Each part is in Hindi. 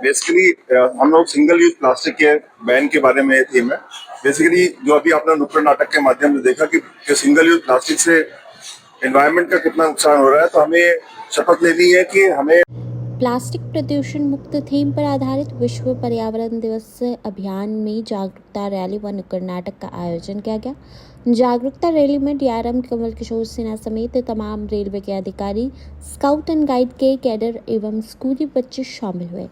बेसिकली हम लोग सिंगल यूज प्लास्टिक के बैन के बारे में थीम है। बेसिकली जो अभी आपने नुक्कड़ नाटक के माध्यम से देखा कि सिंगल यूज प्लास्टिक से एनवायरनमेंट का कितना नुकसान हो रहा है, तो हमें शपथ लेनी है कि हमें प्लास्टिक प्रदूषण मुक्त थीम पर आधारित विश्व पर्यावरण दिवस अभियान में जागरूकता रैली व नुक्कड़ नाटक का आयोजन किया गया। जागरूकता रैली में डीआरएम कमल किशोर सिन्हा समेत तमाम रेलवे के अधिकारी, स्काउट एंड गाइड के कैडर एवं स्कूली बच्चे शामिल हुए।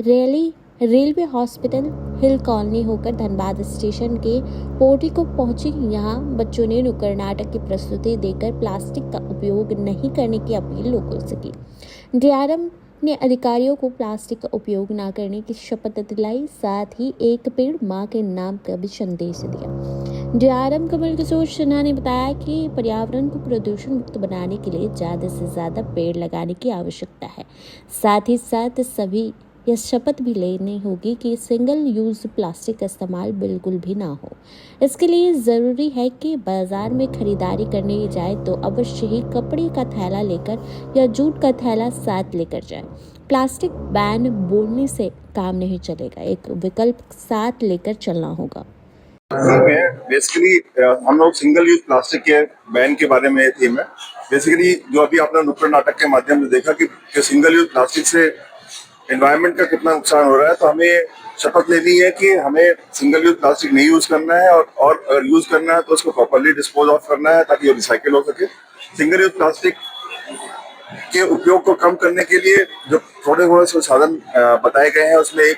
रैली रेलवे हॉस्पिटल हिल कॉलोनी होकर धनबाद स्टेशन के पोर्टिको पहुंची। यहां बच्चों ने नुक्कड़ नाटक की प्रस्तुति देकर प्लास्टिक का उपयोग नहीं करने की अपील लोगों से की। डीआरएम ने अधिकारियों को प्लास्टिक का उपयोग न करने की शपथ दिलाई, साथ ही एक पेड़ मां के नाम का भी संदेश दिया। डीआरएम कमल किशोर सिन्हा ने बताया कि पर्यावरण को प्रदूषण मुक्त बनाने के लिए ज्यादा से ज्यादा पेड़ लगाने की आवश्यकता है। साथ ही साथ सभी यह शपथ भी लेनी होगी कि सिंगल यूज प्लास्टिक का इस्तेमाल बिल्कुल भी ना हो। इसके लिए ज़रूरी है कि बाजार में खरीदारी करने जाए तो अवश्य ही कपड़े का थैला लेकर या जूट का थैला साथ लेकर जाए। प्लास्टिक बैन बोलने से काम नहीं चलेगा, एक विकल्प साथ लेकर चलना होगा। बेसिकली हम लोग सिंगल यूज प्लास्टिक के बैन के बारे में थीम है। बेसिकली जो अभी आपने नुक्कड़ नाटक के माध्यम से देखा कि सिंगल यूज प्लास्टिक से एनवायरनमेंट का कितना नुकसान हो रहा है, तो हमें शपथ लेनी है कि हमें सिंगल यूज प्लास्टिक नहीं यूज करना है, और अगर यूज करना है तो उसको प्रॉपर्ली डिस्पोज ऑफ करना है ताकि वो रिसाइकिल हो सके। सिंगल यूज प्लास्टिक के उपयोग को कम करने के लिए जो थोड़े थोड़े से साधन बताए गए हैं, उसमें एक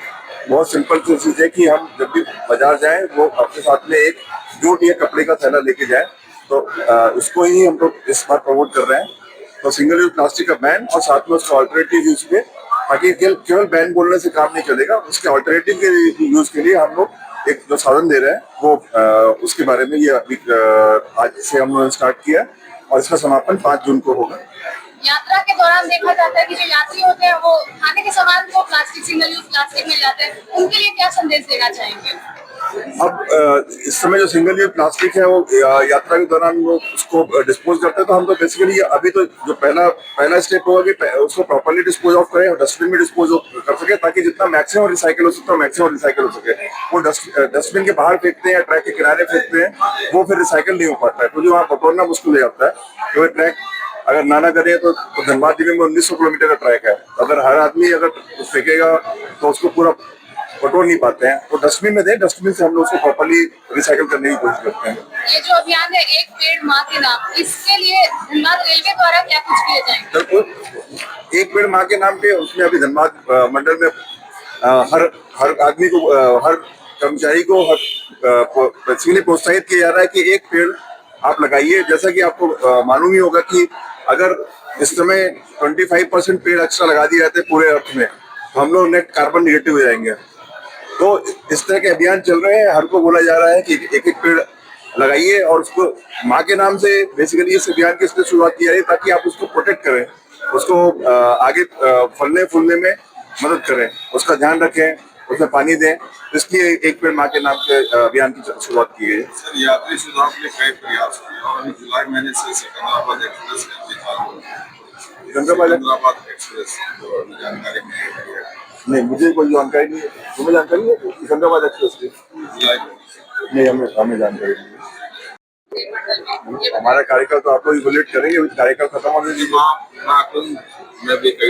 बहुत सिंपल सी चीज है कि हम जब भी बाजार जाएं वो अपने साथ में एक जूट या कपड़े का थैला लेके जाएं। तो उसको ही हम लोग इस बार प्रमोट कर रहे हैं। तो सिंगल यूज प्लास्टिक का बैन और साथ में उसका ऑल्टरनेटिव यूज पे, ताकि केवल बैन बोलने से काम नहीं चलेगा, उसके ऑल्टरनेटिव के यूज के लिए हम लोग एक जो साधन दे रहे हैं वो उसके बारे में ये अभी आज से हम लोगों ने स्टार्ट किया और इसका समापन 5 जून को होगा। यात्रा के दौरान देखा जाता है कि जो यात्री होते हैं वो खाने के सामान को प्लास्टिक सिंगल यूज प्लास्टिक में जाते हैं, उनके लिए क्या संदेश देना चाहेंगे? अब इस समय जो सिंगल यूज प्लास्टिक है वो यात्रा के दौरान वो उसको डिस्पोज करते हैं, तो हम तो बेसिकली अभी तो जो पहला स्टेप होगा कि उसको प्रॉपर्ली डिस्पोज ऑफ करें और डस्टबिन में डिस्पोज कर सके, ताकि जितना मैक्सिमम रिसाइकिल हो सकता है मैक्सिमम रिसाइकिल हो सके। वो डस्टबिन के बाहर फेंकते हैं या ट्रैक के किनारे फेंकते हैं, वो फिर रिसाइकिल नहीं हो पाता है, क्योंकि वहाँ बटोरना मुश्किल हो जाता है। क्योंकि ट्रैक अगर नाना करे तो धनबाद जिले में 1900 किलोमीटर का ट्रैक है, अगर हर आदमी अगर फेंकेगा तो उसको पूरा बटोर नहीं पाते हैं। तो डस्टबिन में दें, डस्टबिन से हम लोग उसको प्रॉपर्ली रिसाइकिल करने की कोशिश करते हैं। ये जो अभियान है एक पेड़ माँ के नाम, इसके लिए धनबाद रेलवे द्वारा क्या कुछ किए जाएंगे? एक पेड़ माँ के नाम पे उसमें अभी धनबाद मंडल में हर आदमी को, हर कर्मचारी को बेसिकली प्रोत्साहित किया जा रहा है कि एक पेड़ आप लगाइए। जैसा कि आपको मालूम ही होगा कि अगर इस समय 25% पेड़ एक्स्ट्रा लगा दिए जाते पूरे अर्थ में, तो हम लोग नेट कार्बन निगेटिव हो जाएंगे। तो इस तरह के अभियान चल रहे हैं, हर को बोला जा रहा है कि एक एक पेड़ लगाइए और उसको माँ के नाम से बेसिकली इस अभियान की शुरुआत की जा रही है, ताकि आप उसको प्रोटेक्ट करें, उसको आगे फलने फूलने में मदद करें, उसका ध्यान रखें, उसमें पानी दें। इसलिए एक पेड़ माँ के नाम से अभियान की शुरुआत की गई है। सर, यात्री सुधार के लिए कई प्रयास हुए और अभी जुलाई महीने से सिकंदराबाद एक्सप्रेस सिकंदराबाद एक्सप्रेस जानकारी मिली है? नहीं, मुझे कोई जानकारी नहीं है। तुम्हें जानकारी है सिकंदराबाद एक्सप्रेस की? जुलाई नहीं, हमें जानकारी नहीं है। हमारा कार्यकाल तो आपको इवोल्यूट करेंगे, कार्यकाल खत्म होने दीजिए। में भी कई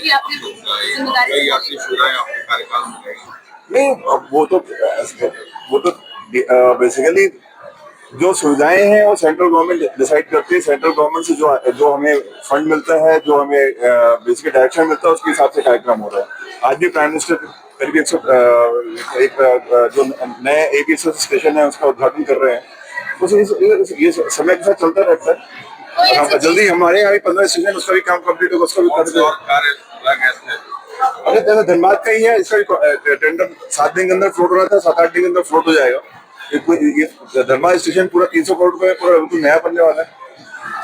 यात्री सुविधाएं आपके कार्यकाल में रहेगी? नहीं, वो तो बेसिकली जो सुविधाएं हैं वो सेंट्रल गवर्नमेंट डिसाइड करती है। सेंट्रल गवर्नमेंट से जो हमें फंड मिलता है, जो हमें बेसिकली डायरेक्शन मिलता है, उसके हिसाब से कार्यक्रम हो रहा है। आज भी प्राइम मिनिस्टर करीब एक जो नए एपीएस स्टेशन है उसका उद्घाटन कर रहे हैं। तो ये समय के साथ चलता रहता है। जल्दी हमारे यहाँ 15 स्टेशन, उसका भी काम कंप्लीट होगा, उसका भी अरे जैसे धनबाद का ही है, इसका भी टेंडर 7 दिन के अंदर फ्लोट हो रहा था, 7-8 दिन के अंदर फ्लोट हो जाएगा। ये धनबाद स्टेशन पूरा 300 करोड़ रुपए पूरा बिल्कुल नया बनने वाला है।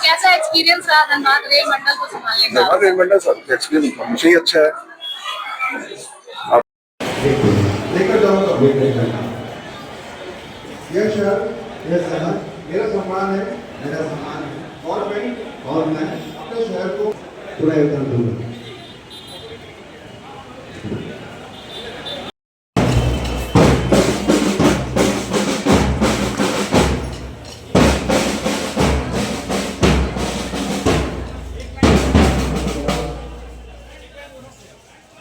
कैसा एक्सपीरियंस रहा धनबाद रेल मंडल को संभालने का? धनबाद रेल मंडल का एक्सपीरियंस हमेशा ही अच्छा है। लेकर जाऊंगा यह शहर, यह शहर मेरा सम्मान है, मेरा सम्मान है, और मैं अपने शहर को पूरा योगदान दूंगा।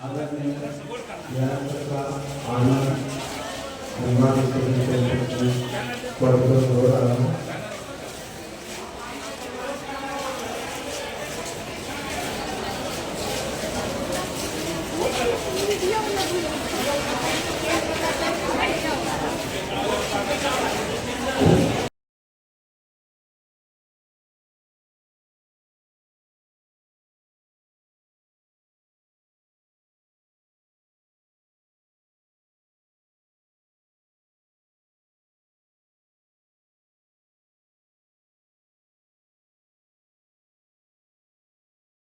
आदरणीय व्यास का आनंद सम्मान हो रहा है।